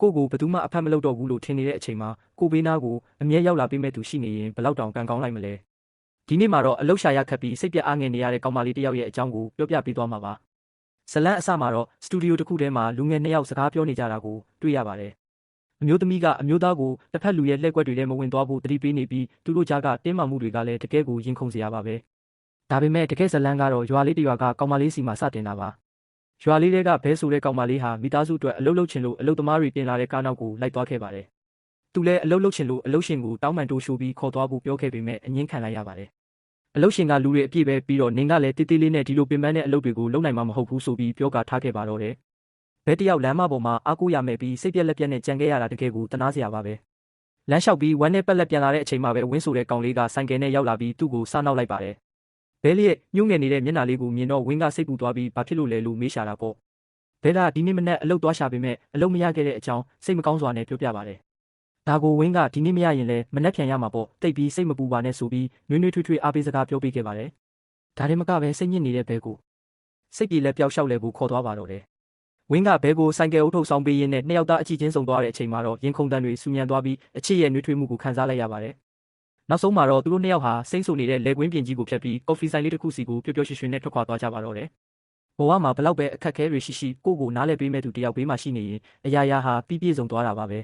ကိုကိုဘသူမှအဖတ်မလုပ်တော့ဘူးလို့ထင်နေတဲ့အချိန်မှာကိုဘေးနားကိုအမြဲရောက်လာပေးမဲ့သူရှိနေရင်ဘလောက်တောင်ကံကောင်းလိုက်မလဲဒီနေ့မှာတော့အလုတ်ရှာရခတ်ပြီးစိတ်ပြအားငယ်နေရတဲ့ကောင်မလေးတစ်ယောက်ရဲ့အကြောင်းကိုပြောပြပေးသွားမှာပါဇလန်းအစမှာတော့စတူဒီယိုတစ်ခုထဲမှာလူငယ်2ယောက်စကားပြောနေကြတာကိုတွေ့ရပါတယ်အမျိုးသမီးကအမျိုးသားကိုတစ်ဖက်လူရဲ့လှည့်ကွက်တွေထဲမဝင်သွားဖို့တတိပေးနေပြီးသူတို့ကြားကတင်းမာမှုတွေကလည်းတကယ်ကိုရင်ခုန်စရာပါပဲဒါပေမဲ့တကယ်ဇလန်းကတော့ရွာလေးတစ်ရွာကကောင်မလေးစီမှာစတင်တာပါရွာလေးတွေကဘဲဆိုတဲ့ကောင်မလေးဟာမိသားစုအတွက်အလုပ်လုပ်ချင်လို့အလုပ်သမားတွေပြင်လာတဲ့ကားနောက်ကိုလိုက်သွားခဲ့ပါတယ်သူလည်းအလုပ်လုပ်ချင်လို့အလုပ်ရှင်ကိုတောင်းပန်တိုးရှိုးပြီးခေါ်သွားဖို့ပြောခဲ့ပေမဲ့အငင်းခံလိုက်ရပါတယ်အလုပ်ရှင်ကလူတွေအပြည့်ပဲပြီးတော့နင်ကလည်းတေးသေးလေးနဲ့ဒီလိုပင်ပန်းတဲ့အလုပ်တွေကိုလုပ်နိုင်မှာမဟုတ်ဘူးဆိုပြီးပြောကာထားခဲ့ပါတော့တယ်ဘဲတယောက်လမ်းမပေါ်မှာအားကိုးရမယ်ပြီးစိတ်ပြက်လက်ပြက်နဲ့ကြံခဲ့ရတာတကယ်ကိုတနာစရာပါပဲလမ်းလျှောက်ပြီးဝမ်းနဲ့ပက်လက်ပြန်လာတဲ့အချိန်မှာပဲဝင်းဆိုတဲ့ကောင်လေးကဆိုင်ကယ်နဲ့ရောက်လာပြီးသူ့ကိုစားနောက်လိုက်ပါတယ်ဘဲလေးရဲ့ညှို့ငယ်နေတဲ့မျက်နှာလေးကိုမြင်တော့ဝင်းကစိတ်ပူသွားပြီးဘာဖြစ်လို့လဲလို့မေးရှာတာပေါ့ဘဲကဒီနေ့မနေ့အလုပ်သွားရှာပေမဲ့အလုပ်မရခဲ့တဲ့အကြောင်းစိတ်မကောင်းစွာနဲ့ပြောပြပါတယ်ဒါကိုဝင်းကဒီနေ့မရရင်လည်းမနေ့ပြန်ရမှာပေါ့တိတ်ပြီးစိတ်မပူပါနဲ့ဆိုပြီးနွေးနွေးထွေးထွေးအားပေးစကားပြောပေးခဲ့ပါတယ်ဒါတည်းမကပဲစိတ်ညစ်နေတဲ့ဘဲကိုစိတ်ပြေလက်ပြောက်လျှောက်လဲကိုခေါ်သွားပါတော့တယ်ဝင်းကဘဲကိုဆိုင်ကယ်အုပ်ထုတ်ဆောင်ပေးရင်းနဲ့နှစ်ယောက်သားအချီချင်းဆုံသွားတဲ့အချိန်မှာတော့ရင်ခုန်တန်တွေဆူညံသွားပြီးအချစ်ရဲ့နှွေးထွေးမှုကိုခံစားလိုက်ရပါတယ်နောက်ဆုံးမှာတော့သူတို့နှစ်ယောက်ဟာစိမ့်ဆူနေတဲ့လေကွင်းပြင်ကြီးကိုဖြတ်ပြီးကော်ဖီဆိုင်လေးတစ်ခုစီကိုပျော်ပျော်ရွှင်ရွှင်နဲ့ထွက်ခွာသွားကြပါတော့တယ်ဘဝမှာဘလောက်ပဲအခက်အခဲတွေရှိရှိကိုကိုနားလဲပေးမဲ့သူတယောက်ဘေးမှာရှိနေရင်အရာရာဟာပြည့်ပြည့်စုံသွားတာပါပဲ